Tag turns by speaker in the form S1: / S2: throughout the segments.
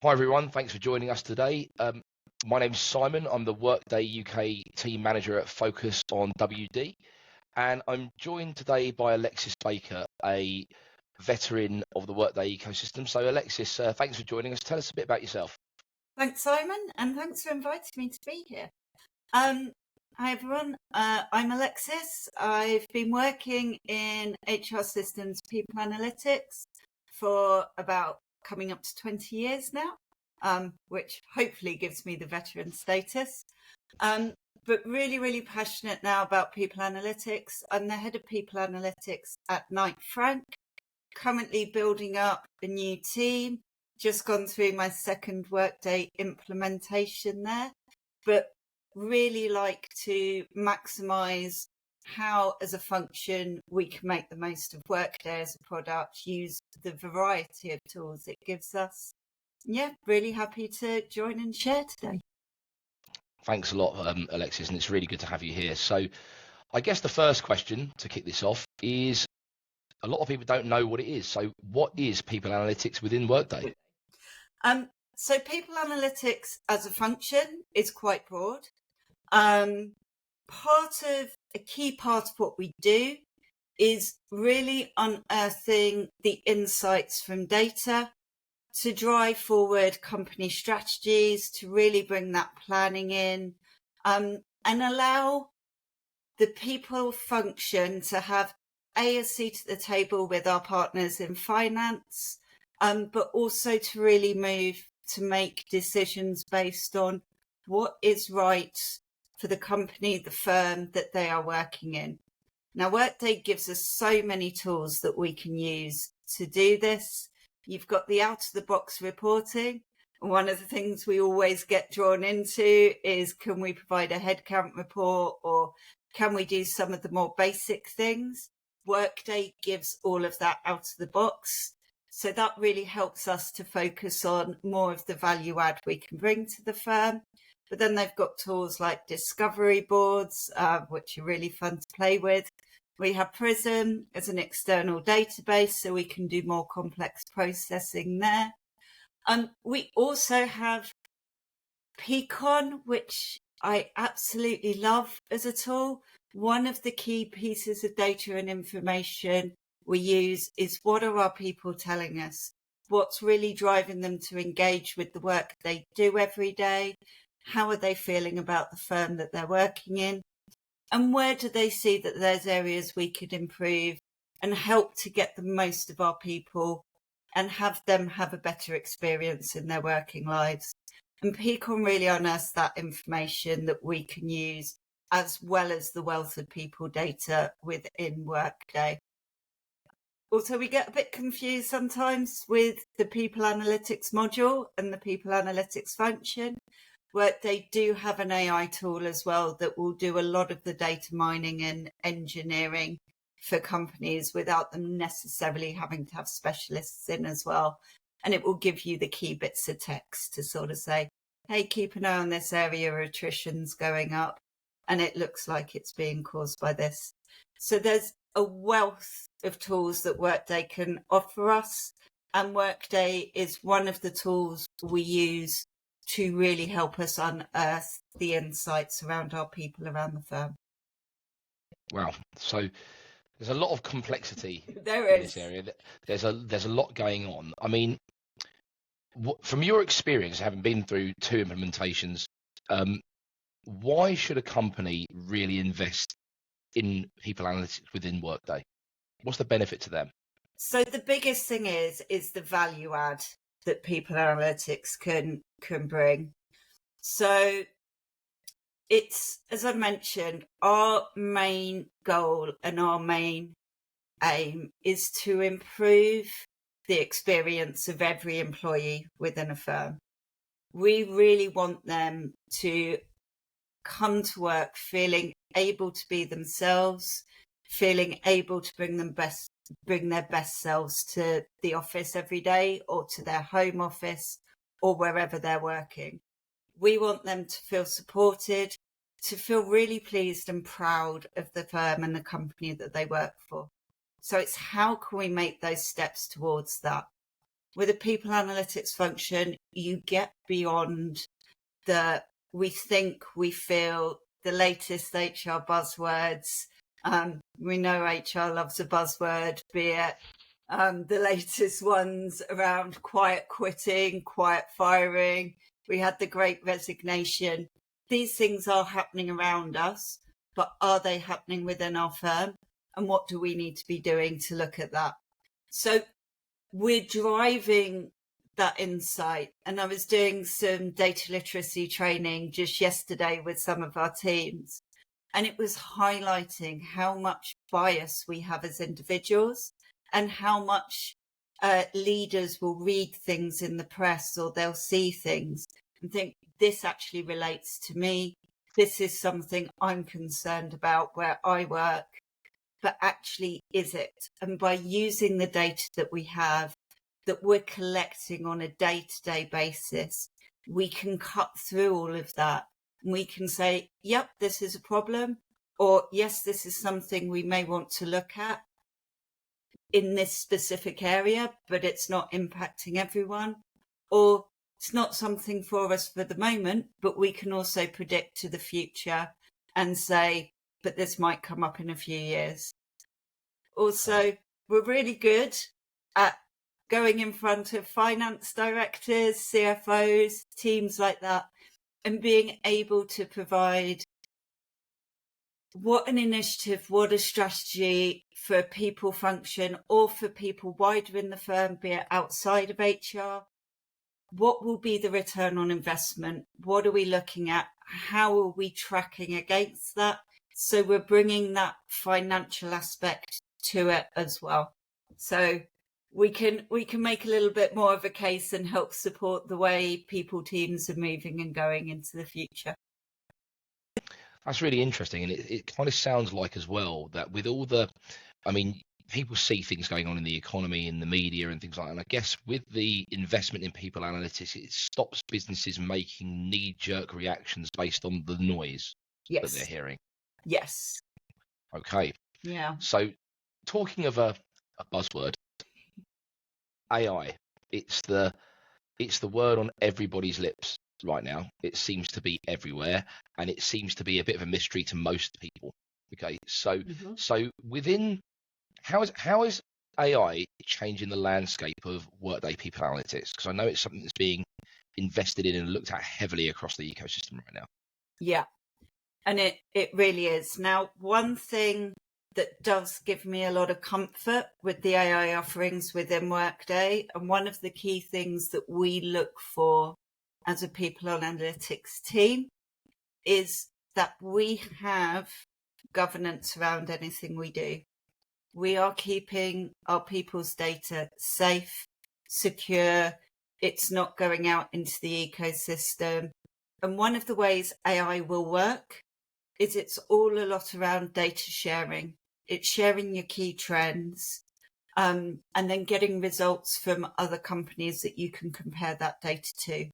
S1: Hi everyone, thanks for joining us today. My name's Simon. I'm the Workday UK team manager at Focus on WD, and I'm joined today by Alexis Baker, a veteran of the Workday ecosystem. So Alexis, thanks for joining us. Tell us a bit about yourself.
S2: Thanks, Simon, and thanks for inviting me to be here. Hi everyone, I'm Alexis. I've been working in HR systems, people analytics for about coming up to 20 years now, which hopefully gives me the veteran status. But really passionate now about people analytics. I'm the head of people analytics at Knight Frank, currently building up a new team. Just gone through my second Workday implementation there, but really like to maximize how, as a function, we can make the most of Workday as a product, use the variety of tools it gives us. Yeah, really happy to join and share today.
S1: Thanks a lot, Alexis, and it's really good to have you here. So I guess the first question to kick this off is, a lot of people don't know what it is. So what is people analytics within Workday?
S2: So people analytics as a function is quite broad. A key part of what we do is really unearthing the insights from data to drive forward company strategies, to really bring that planning in, and allow the people function to have a seat at the table with our partners in finance, but also to really move to make decisions based on what is right for the company, the firm that they are working in. Now, Workday gives us so many tools that we can use to do this. You've got the out-of-the-box reporting. And one of the things we always get drawn into is, can we provide a headcount report, or can we do some of the more basic things? Workday gives all of that out of the box. So that really helps us to focus on more of the value add we can bring to the firm. But then they've got tools like discovery boards, which are really fun to play with. We have Prism as an external database, so we can do more complex processing there. We also have Peakon, which I absolutely love as a tool. One of the key pieces of data and information we use is, what are our people telling us? What's really driving them to engage with the work they do every day? How are they feeling about the firm that they're working in? And where do they see that there's areas we could improve and help to get the most of our people and have them have a better experience in their working lives? And Peakon really unearths that information that we can use, as well as the wealth of people data within Workday. Also, we get a bit confused sometimes with the people analytics module and the people analytics function. Workday do have an AI tool as well that will do a lot of the data mining and engineering for companies without them necessarily having to have specialists in as well. And it will give you the key bits of text to sort of say, hey, keep an eye on this area, attrition's going up, and it looks like it's being caused by this. So there's a wealth of tools that Workday can offer us, and Workday is one of the tools we use to really help us unearth the insights around our people around the firm.
S1: Wow. So there's a lot of complexity in
S2: This
S1: area. There's a lot going on. I mean, from your experience, having been through 2 implementations, why should a company really invest in people analytics within Workday? What's the benefit to them?
S2: So the biggest thing is the value add that people analytics can bring. So it's, as I mentioned, our main goal and our main aim is to improve the experience of every employee within a firm. We really want them to come to work feeling able to be themselves, feeling able to bring their best selves to the office every day, or to their home office, or wherever they're working. We want them to feel supported, to feel really pleased and proud of the firm and the company that they work for. So it's, how can we make those steps towards that? With a people analytics function, you get beyond the we think, we feel, the latest HR buzzwords. We know HR loves a buzzword, be it the latest ones around quiet quitting, quiet firing. We had the Great Resignation. These things are happening around us, but are they happening within our firm? And what do we need to be doing to look at that? So we're driving that insight. And I was doing some data literacy training just yesterday with some of our teams. And it was highlighting how much bias we have as individuals and how much leaders will read things in the press or they'll see things and think, this actually relates to me. This is something I'm concerned about where I work. But actually, is it? And by using the data that we have, that we're collecting on a day-to-day basis, we can cut through all of that. And we can say, yep, this is a problem. Or yes, this is something we may want to look at in this specific area, but it's not impacting everyone. Or it's not something for us for the moment, but we can also predict to the future and say, but this might come up in a few years. Also, we're really good at going in front of finance directors, CFOs, teams like that, and being able to provide what an initiative, what a strategy for a people function or for people wider in the firm, be it outside of HR. What will be the return on investment? What are we looking at? How are we tracking against that? So we're bringing that financial aspect to it as well. So we can make a little bit more of a case and help support the way people teams are moving and going into the future.
S1: That's really interesting. And it kind of sounds like as well that with all the, I mean, people see things going on in the economy, in the media and things like that. And I guess with the investment in people analytics, it stops businesses making knee-jerk reactions based on the noise that they're hearing.
S2: Yes.
S1: Okay.
S2: Yeah.
S1: So talking of a buzzword, AI, it's the word on everybody's lips right now. It seems to be everywhere, and it seems to be a bit of a mystery to most people. Okay, so so within how is AI changing the landscape of Workday people analytics? Because I know it's something that's being invested in and looked at heavily across the ecosystem right now.
S2: Yeah, and it really is. Now, one thing that does give me a lot of comfort with the AI offerings within Workday, and one of the key things that we look for as a people analytics team is that we have governance around anything we do. We are keeping our people's data safe, secure. It's not going out into the ecosystem. And one of the ways AI will work is it's all a lot around data sharing. It's sharing your key trends and then getting results from other companies that you can compare that data to.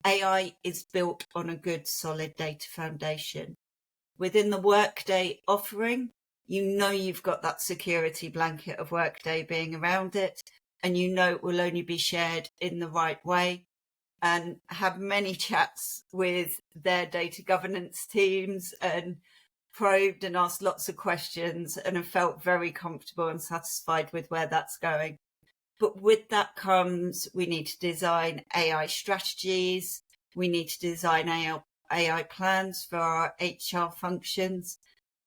S2: AI is built on a good, solid data foundation. Within the Workday offering, you know you've got that security blanket of Workday being around it, and you know it will only be shared in the right way. And have many chats with their data governance teams and probed and asked lots of questions and have felt very comfortable and satisfied with where that's going. But with that comes, we need to design AI strategies. We need to design AI plans for our HR functions.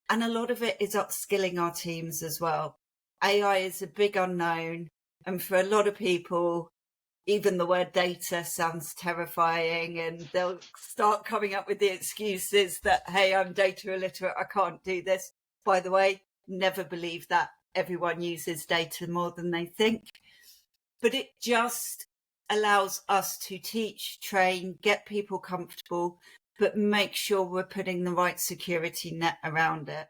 S2: And a lot of it is upskilling our teams as well. AI is a big unknown. And for a lot of people, even the word data sounds terrifying, and they'll start coming up with the excuses that, hey, I'm data illiterate, I can't do this. By the way, never believe that. Everyone uses data more than they think. But it just allows us to teach, train, get people comfortable, but make sure we're putting the right security net around it.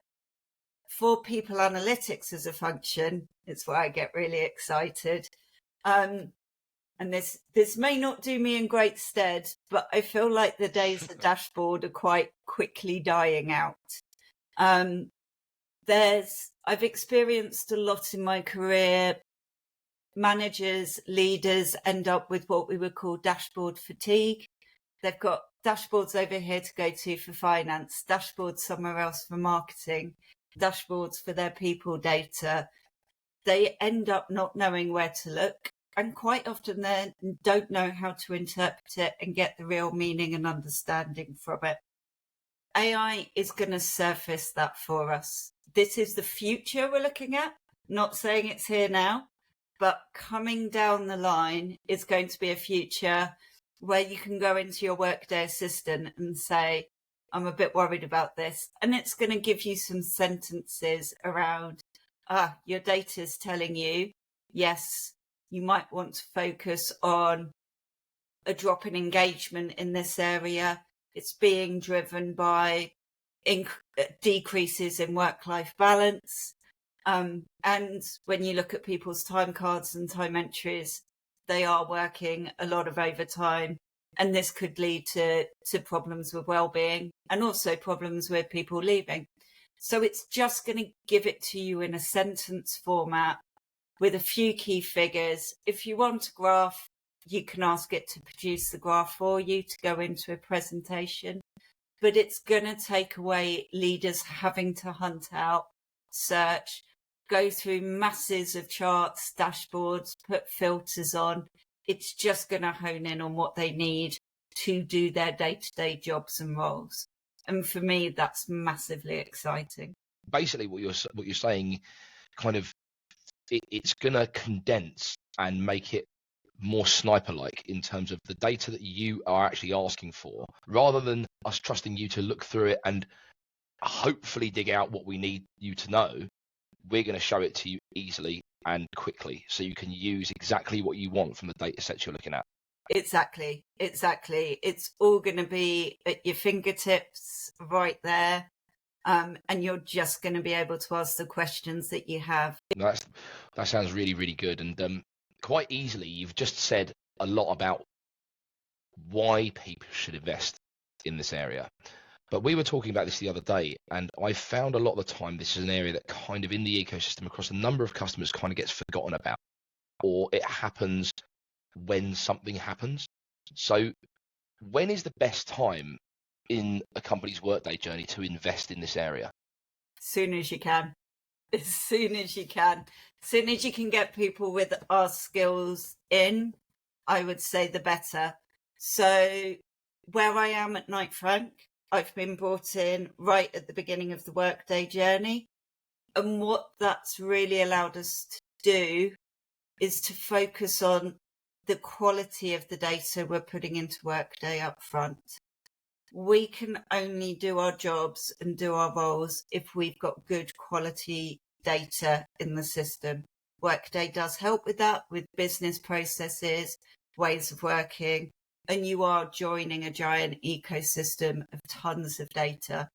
S2: For people analytics as a function, it's where I get really excited. And this may not do me in great stead, but I feel like the days of dashboard are quite quickly dying out. I've experienced a lot in my career managers, leaders end up with what we would call dashboard fatigue. They've got dashboards over here to go to for finance, dashboards somewhere else for marketing, dashboards for their people data. They end up not knowing where to look, and quite often they don't know how to interpret it and get the real meaning and understanding from it. AI is going to surface that for us. This is the future we're looking at, not saying it's here now, but coming down the line is going to be a future where you can go into your Workday assistant and say, I'm a bit worried about this. And it's going to give you some sentences around, your data is telling you, yes, you might want to focus on a drop in engagement in this area. It's being driven by decreases in work-life balance. And when you look at people's time cards and time entries, they are working a lot of overtime. And this could lead to problems with well-being and also problems with people leaving. So it's just going to give it to you in a sentence format with a few key figures. If you want a graph, you can ask it to produce the graph for you to go into a presentation. But it's going to take away leaders having to hunt out, search, go through masses of charts, dashboards, put filters on. It's just going to hone in on what they need to do their day-to-day jobs and roles. And for me, that's massively exciting.
S1: Basically, what you're saying, kind of, it's going to condense and make it more sniper-like in terms of the data that you are actually asking for, rather than us trusting you to look through it and hopefully dig out what we need you to know. We're going to show it to you easily and quickly, so you can use exactly what you want from the data sets you're looking at.
S2: Exactly. It's all going to be at your fingertips right there. And you're just going to be able to ask the questions that you have.
S1: That sounds really, really good. And quite easily, you've just said a lot about why people should invest in this area. But we were talking about this the other day, and I found a lot of the time this is an area that kind of in the ecosystem across a number of customers kind of gets forgotten about, or it happens when something happens. So when is the best time in a company's Workday journey to invest in this area?
S2: As soon as you can. As soon as you can. As soon as you can get people with our skills in, I would say the better. So where I am at Knight Frank, I've been brought in right at the beginning of the Workday journey. And what that's really allowed us to do is to focus on the quality of the data we're putting into Workday up front. We can only do our jobs and do our roles if we've got good quality data in the system. Workday does help with that, with business processes, ways of working, and you are joining a giant ecosystem of tons of data.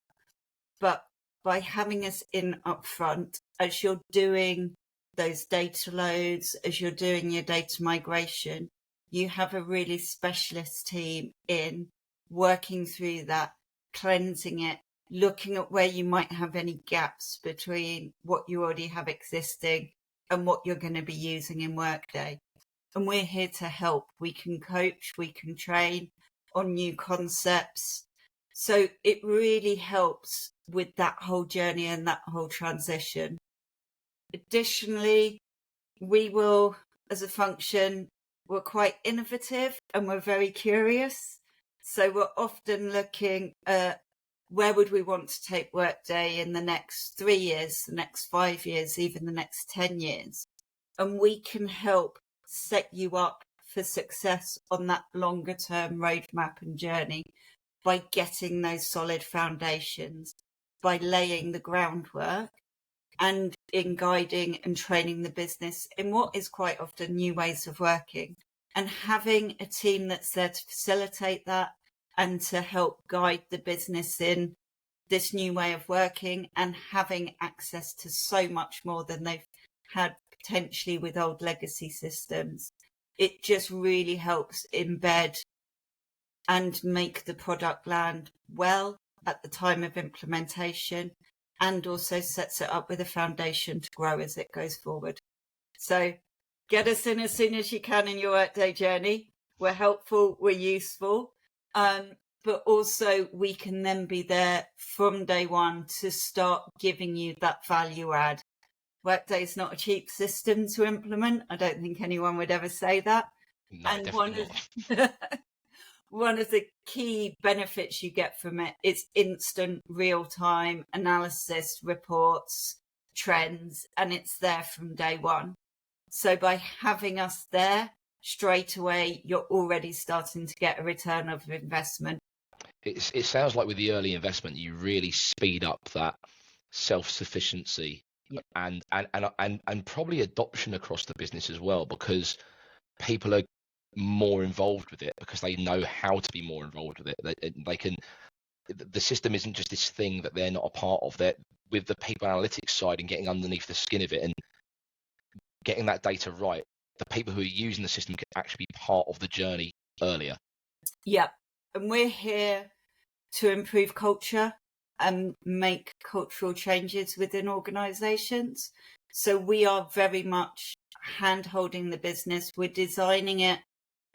S2: But by having us in up front, as you're doing those data loads, as you're doing your data migration, you have a really specialist team in working through that, cleansing it, looking at where you might have any gaps between what you already have existing and what you're going to be using in Workday. And we're here to help. We can coach, we can train on new concepts. So it really helps with that whole journey and that whole transition. Additionally, we will, as a function, we're quite innovative and we're very curious. So we're often looking at where would we want to take Workday in the next 3 years, the next 5 years, even the next 10 years. And we can help set you up for success on that longer term roadmap and journey by getting those solid foundations, by laying the groundwork, and in guiding and training the business in what is quite often new ways of working, and having a team that's there to facilitate that and to help guide the business in this new way of working, and having access to so much more than they've had potentially with old legacy systems. It just really helps embed and make the product land well at the time of implementation, and also sets it up with a foundation to grow as it goes forward. So Get us in as soon as you can in your Workday journey. We're helpful, we're useful. But also we can then be there from day one to start giving you that value add. Workday is not a cheap system to implement. I don't think anyone would ever say that.
S1: No,
S2: And
S1: definitely not.
S2: one of the key benefits you get from it is instant real-time analysis, reports, trends, and it's there from day one. So by having us there straight away, you're already starting to get a return of investment.
S1: It sounds like with the early investment, you really speed up that self-sufficiency.
S2: Yep.
S1: And probably adoption across the business as well, because people are more involved with it because they know how to be more involved with it. They can. The system isn't just this thing that they're not a part of. They're with the people analytics side and getting underneath the skin of it and getting that data right. The people who are using the system can actually be part of the journey earlier.
S2: Yeah, and we're here to improve culture and make cultural changes within organisations. So we are very much hand-holding the business. We're designing it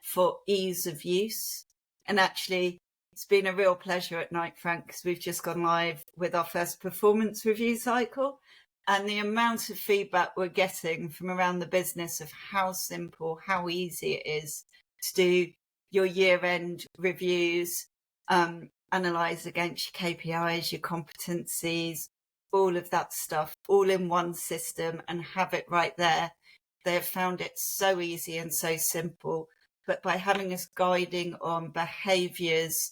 S2: for ease of use. And actually, it's been a real pleasure at Knight Frank because we've just gone live with our first performance review cycle. And the amount of feedback we're getting from around the business of how simple, how easy it is to do your year-end reviews, analyse against your KPIs, your competencies, all of that stuff, all in one system and have it right there. They have found it so easy and so simple. But by having us guiding on behaviours,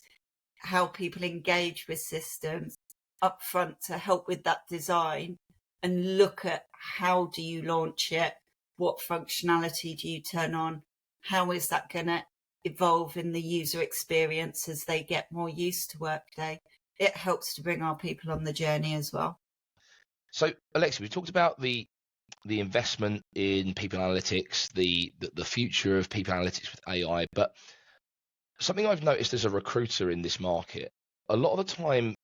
S2: how people engage with systems upfront to help with that design and look at how do you launch it, what functionality do you turn on, how is that going to evolve in the user experience as they get more used to Workday. It helps to bring our people on the journey as well.
S1: So, Alexis, we talked about the investment in people analytics, the future of people analytics with AI, but something I've noticed as a recruiter in this market, a lot of the time,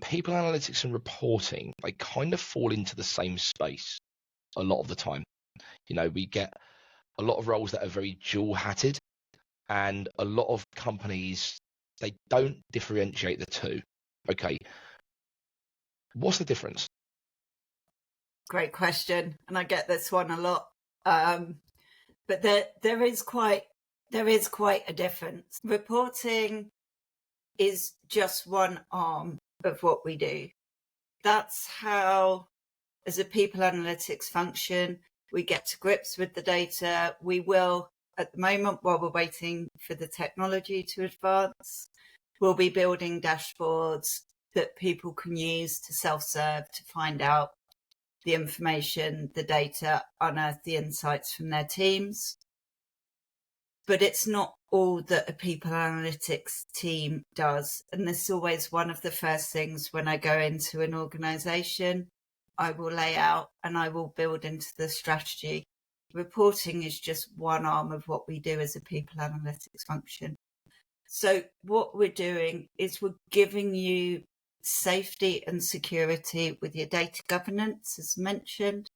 S1: people analytics and reporting, they kind of fall into the same space a lot of the time. You know, we get a lot of roles that are very dual-hatted, and a lot of companies, they don't differentiate the two. Okay, what's the difference?
S2: Great question, and I get this one a lot. But there is quite a difference. Reporting is just one arm of what we do. That's how, as a people analytics function, we get to grips with the data. We will, at the moment, while we're waiting for the technology to advance, we'll be building dashboards that people can use to self-serve to find out the information, the data, unearth the insights from their teams. But it's not all that a people analytics team does. And this is always one of the first things when I go into an organisation, I will lay out and I will build into the strategy. Reporting is just one arm of what we do as a people analytics function. So what we're doing is we're giving you safety and security with your data governance, as mentioned.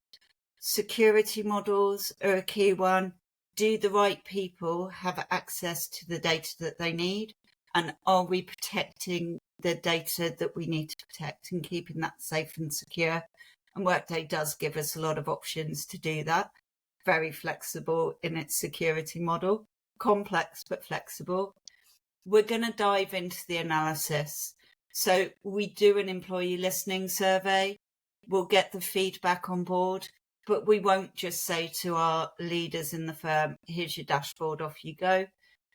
S2: Security models are a key one. Do the right people have access to the data that they need? And are we protecting the data that we need to protect and keeping that safe and secure? And Workday does give us a lot of options to do that. Very flexible in its security model. Complex, but flexible. We're going to dive into the analysis. So we do an employee listening survey. We'll get the feedback on board, but we won't just say to our leaders in the firm, here's your dashboard, off you go.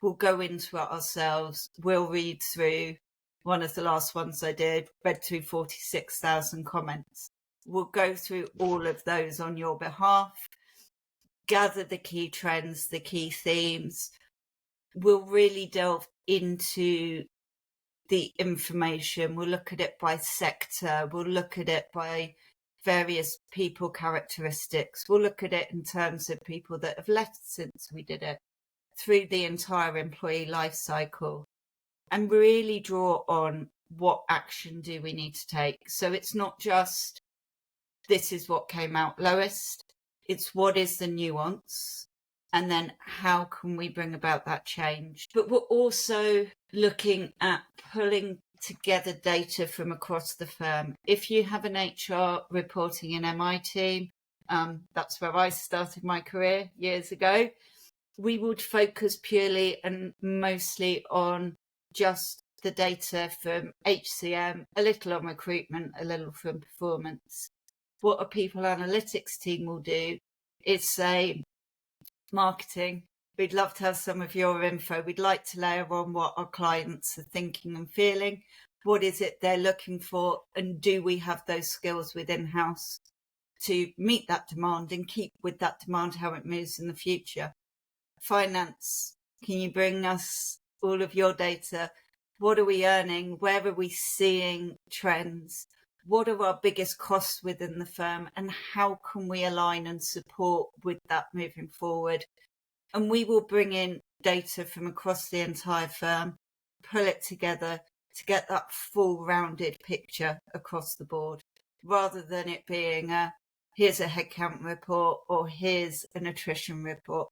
S2: We'll go into it ourselves. We'll read through. One of the last ones I did, read through 46,000 comments. We'll go through all of those on your behalf, gather the key trends, the key themes. We'll really delve into the information. We'll look at it by sector. We'll look at it by various people characteristics. We'll look at it in terms of people that have left since we did it, through the entire employee life cycle, and really draw on what action do we need to take. So it's not just, this is what came out lowest. It's what is the nuance, and then how can we bring about that change? But we're also looking at pulling together data from across the firm. If you have an HR reporting and MI team, that's where I started my career years ago. We would focus purely and mostly on just the data from HCM, a little on recruitment, a little from performance. What a people analytics team will do is say, marketing, we'd love to have some of your info. We'd like to layer on what our clients are thinking and feeling. What is it they're looking for? And do we have those skills within house to meet that demand and keep with that demand how it moves in the future? Finance, can you bring us all of your data? What are we earning? Where are we seeing trends? What are our biggest costs within the firm? And how can we align and support with that moving forward? And we will bring in data from across the entire firm, pull it together to get that full rounded picture across the board, rather than it being here's a headcount report or here's an attrition report.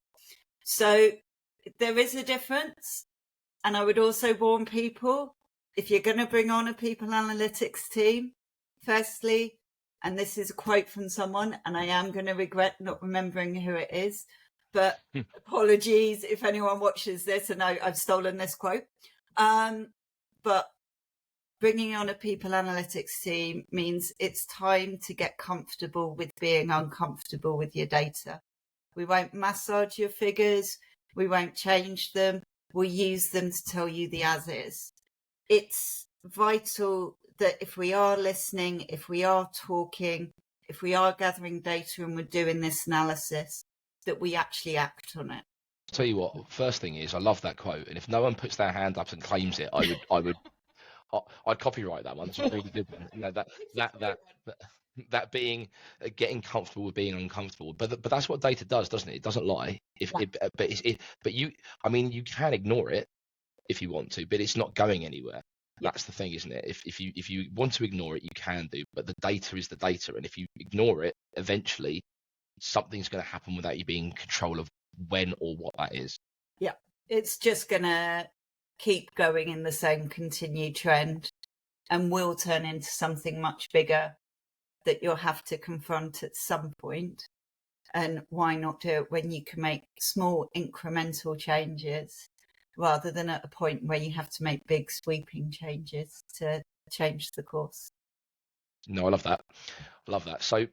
S2: So there is a difference. And I would also warn people, if you're going to bring on a people analytics team, firstly, and this is a quote from someone, and I am going to regret not remembering who it is, but apologies if anyone watches this and I've stolen this quote. But bringing on a people analytics team means it's time to get comfortable with being uncomfortable with your data. We won't massage your figures. We won't change them. We'll use them to tell you the as is. It's vital that if we are listening, if we are talking, if we are gathering data and we're doing this analysis, that we actually act on it.
S1: I'll tell you what, first thing is, I love that quote. And if no one puts their hand up and claims it, I'd copyright that one. It's a really good one. You know, that being getting comfortable with being uncomfortable, but that's what data does, doesn't it? It doesn't lie. But you can ignore it if you want to, but it's not going anywhere. That's the thing, isn't it? If you want to ignore it, you can do, but the data is the data, and if you ignore it, eventually something's going to happen without you being in control of when or what that is.
S2: Yeah, it's just going to keep going in the same continued trend and will turn into something much bigger that you'll have to confront at some point. And why not do it when you can make small incremental changes rather than at a point where you have to make big sweeping changes to change the course?
S1: No, I love that. So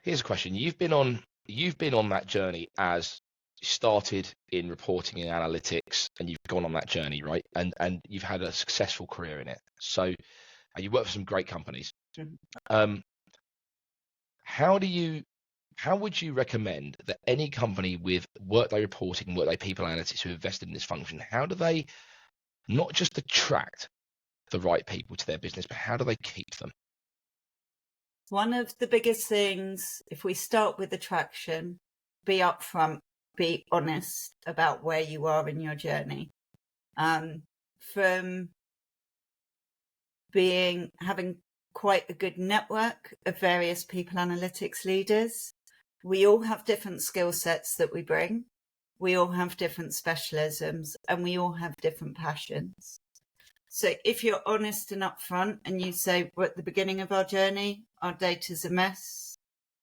S1: here's a question. You've been on that journey as you started in reporting and analytics, and you've gone on that journey, right? And you've had a successful career in it. So, and you work for some great companies.
S2: Mm-hmm.
S1: How would you recommend that any company with Workday reporting, Workday people analytics who invested in this function, how do they not just attract the right people to their business, but how do they keep them?
S2: One of the biggest things, if we start with attraction, be upfront, be honest about where you are in your journey. From having quite a good network of various people analytics leaders, we all have different skill sets that we bring. We all have different specialisms and we all have different passions. So if you're honest and upfront and you say, we're at the beginning of our journey, our data's a mess,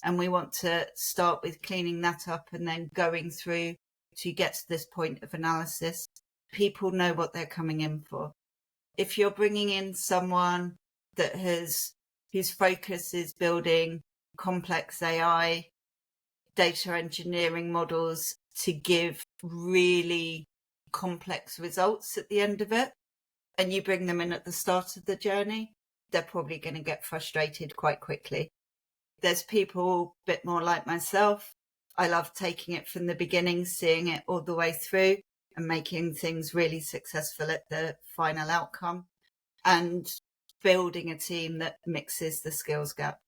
S2: and we want to start with cleaning that up and then going through to get to this point of analysis, people know what they're coming in for. If you're bringing in someone that whose focus is building complex AI, data engineering models to give really complex results at the end of it, and you bring them in at the start of the journey, they're probably going to get frustrated quite quickly. There's people a bit more like myself. I love taking it from the beginning, seeing it all the way through and making things really successful at the final outcome and building a team that mixes the skills gap.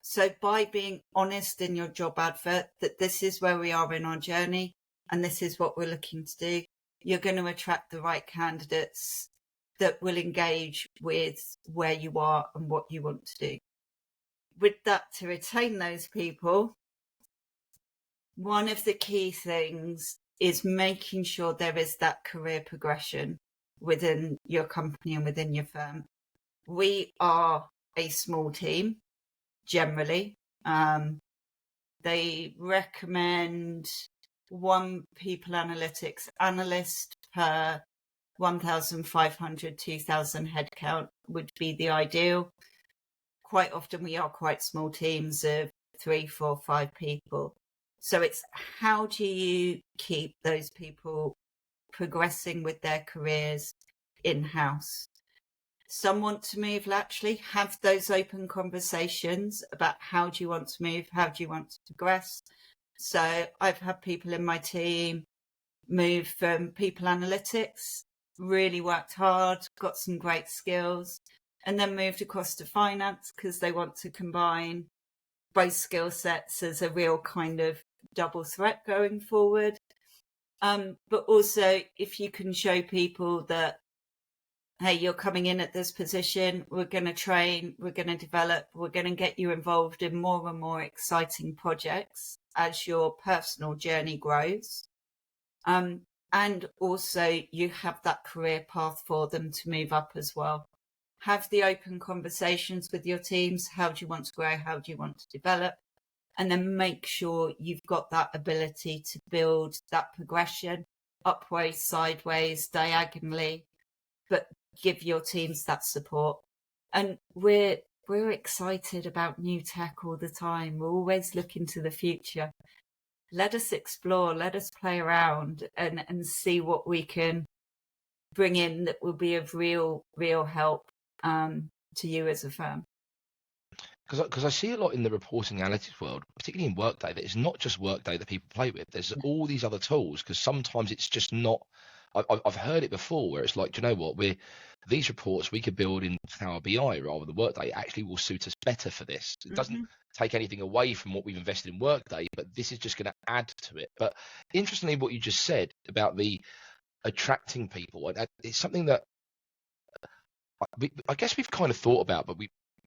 S2: So by being honest in your job advert that this is where we are in our journey and this is what we're looking to do, you're going to attract the right candidates that will engage with where you are and what you want to do. With that, to retain those people, one of the key things is making sure there is that career progression within your company and within your firm. We are a small team, generally. They recommend one people analytics analyst per 1,500, 2,000 headcount would be the ideal. Quite often we are quite small teams of 3, 4, 5 people. So it's how do you keep those people progressing with their careers in-house? Some want to move laterally, have those open conversations about how do you want to move, how do you want to progress. So I've had people in my team move from people analytics, really worked hard, got some great skills, and then moved across to finance because they want to combine both skill sets as a real kind of double threat going forward. But also, if you can show people that, hey, you're coming in at this position, we're going to train, we're going to develop, we're going to get you involved in more and more exciting projects as your personal journey grows. And also you have that career path for them to move up as well. Have the open conversations with your teams. How do you want to grow? How do you want to develop? And then make sure you've got that ability to build that progression upwards, sideways, diagonally, but give your teams that support. And we're excited about new tech all the time. We're always looking to the future. Let us explore, let us play around and see what we can bring in that will be of real help to you as a firm.
S1: Because I see a lot in the reporting analytics world, particularly in Workday, that it's not just Workday that people play with. There's all these other tools, because sometimes it's just not. I've heard it before where it's like, do you know what? These reports we could build in Power BI rather than Workday actually will suit us better for this. It doesn't take anything away from what we've invested in Workday, but this is just going to add to it. But interestingly, what you just said about the attracting people, it's something that I guess we've kind of thought about, but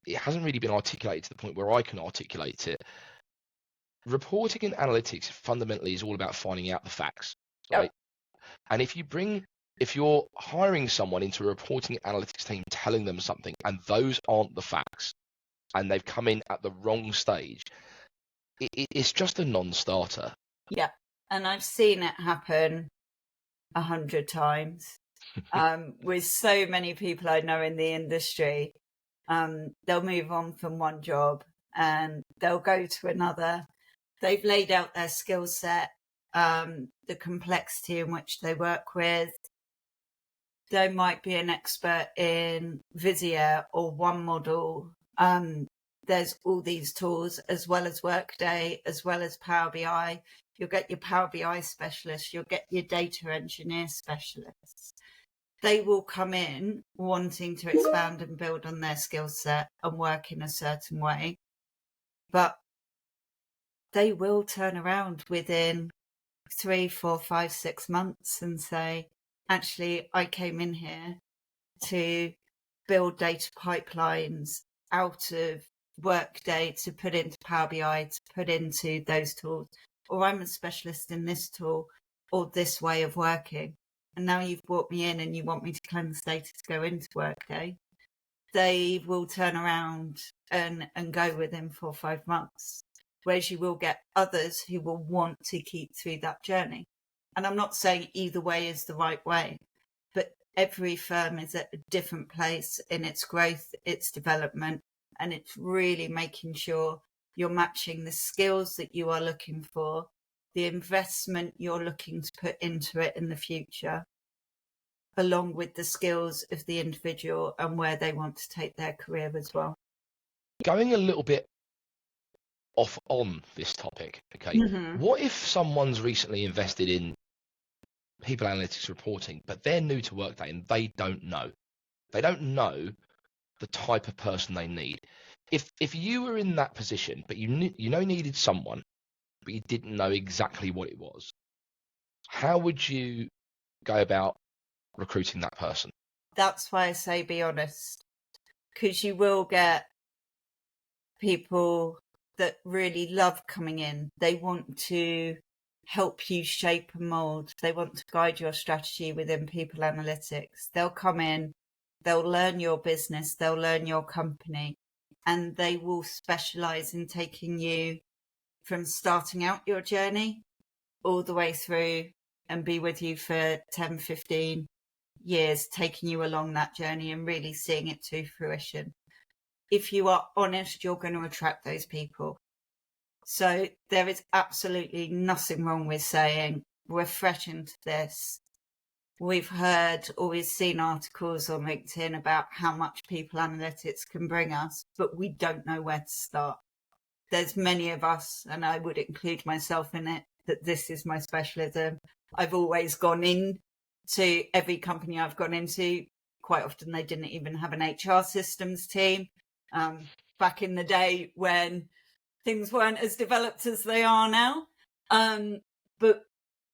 S1: it hasn't really been articulated to the point where I can articulate it. Reporting and analytics fundamentally is all about finding out the facts, right? Yep. And if you're hiring someone into a reporting analytics team, telling them something, and those aren't the facts, and they've come in at the wrong stage, it's just a non-starter.
S2: Yeah, and I've seen it happen 100 times with so many people I know in the industry. They'll move on from one job and they'll go to another. They've laid out their skill set, the complexity in which they work with. They might be an expert in Visio or one model. There's all these tools as well as Workday, as well as Power BI. You'll get your Power BI specialists, you'll get your data engineer specialists. They will come in wanting to expand and build on their skill set and work in a certain way. But they will turn around within 3, 4, 5, 6 months and say, actually, I came in here to build data pipelines out of Workday to put into Power BI, to put into those tools, or I'm a specialist in this tool or this way of working. And now you've brought me in and you want me to cleanse data to go into Workday. They will turn around and go within 4 or 5 months. Whereas you will get others who will want to keep through that journey. And I'm not saying either way is the right way, but every firm is at a different place in its growth, its development, and it's really making sure you're matching the skills that you are looking for, the investment you're looking to put into it in the future, along with the skills of the individual and where they want to take their career as well.
S1: Going a little bit off on this topic, okay, What if someone's recently invested in people analytics reporting, but they're new to Workday and they don't know the type of person they need? If you were in that position, but you needed someone, but you didn't know exactly what it was, how would you go about recruiting that person?
S2: That's why I say be honest, because you will get people that really love coming in. They want to help you shape and mold. They want to guide your strategy within people analytics. They'll come in, they'll learn your business, they'll learn your company, and they will specialize in taking you from starting out your journey all the way through and be with you for 10, 15 years, taking you along that journey and really seeing it to fruition. If you are honest, you're going to attract those people. So there is absolutely nothing wrong with saying we're fresh into this. We've heard or we've seen articles on LinkedIn about how much people analytics can bring us, but we don't know where to start. There's many of us, and I would include myself in it, that this is my specialism. I've always gone in to every company I've gone into. Quite often they didn't even have an HR systems team. Back in the day when things weren't as developed as they are now. But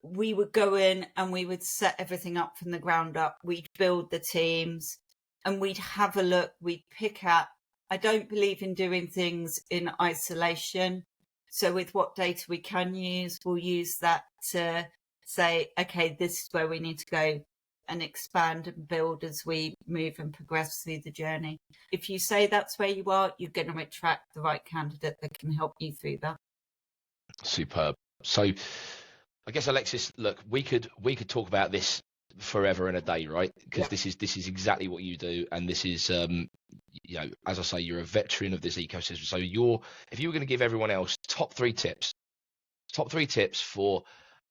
S2: we would go in and we would set everything up from the ground up. We'd build the teams and we'd have a look. We'd pick out. I don't believe in doing things in isolation. So with what data we can use, we'll use that to say, okay, this is where we need to go and expand and build as we move and progress through the journey. If you say that's where you are, you're going to attract the right candidate that can help you through that.
S1: Superb. So I guess, Alexis, look, we could talk about this forever and a day, right? Because this is exactly what you do, and this is as I say, you're a veteran of this ecosystem. So if you were going to give everyone else top three tips for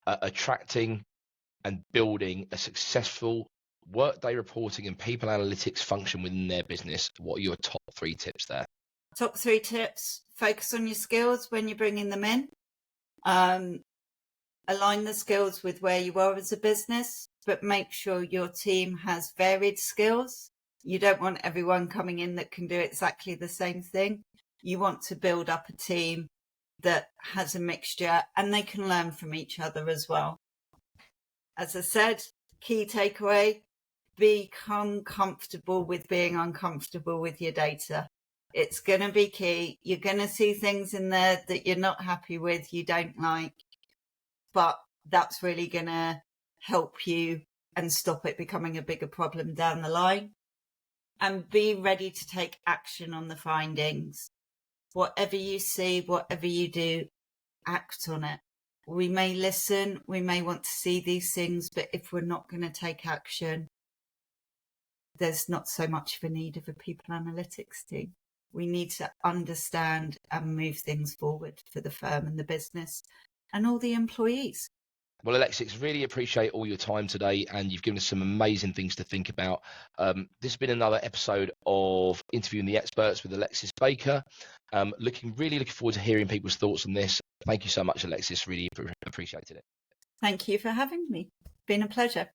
S1: attracting and building a successful Workday reporting and people analytics function within their business, what are your top three tips there?
S2: Top three tips: focus on your skills when you're bringing them in. Align the skills with where you are as a business, but make sure your team has varied skills. You don't want everyone coming in that can do exactly the same thing. You want to build up a team that has a mixture and they can learn from each other as well. As I said, key takeaway, become comfortable with being uncomfortable with your data. It's going to be key. You're going to see things in there that you're not happy with, you don't like, but that's really going to help you and stop it becoming a bigger problem down the line. And be ready to take action on the findings. Whatever you see, whatever you do, act on it. We may listen, we may want to see these things, but if we're not going to take action, there's not so much of a need of a people analytics team. We need to understand and move things forward for the firm and the business and all the employees.
S1: Well, Alexis, really appreciate all your time today, and you've given us some amazing things to think about. This has been another episode of Interviewing the Experts with Alexis Baker. Looking forward to hearing people's thoughts on this. Thank you so much, Alexis. Really appreciated it.
S2: Thank you for having me. Been a pleasure.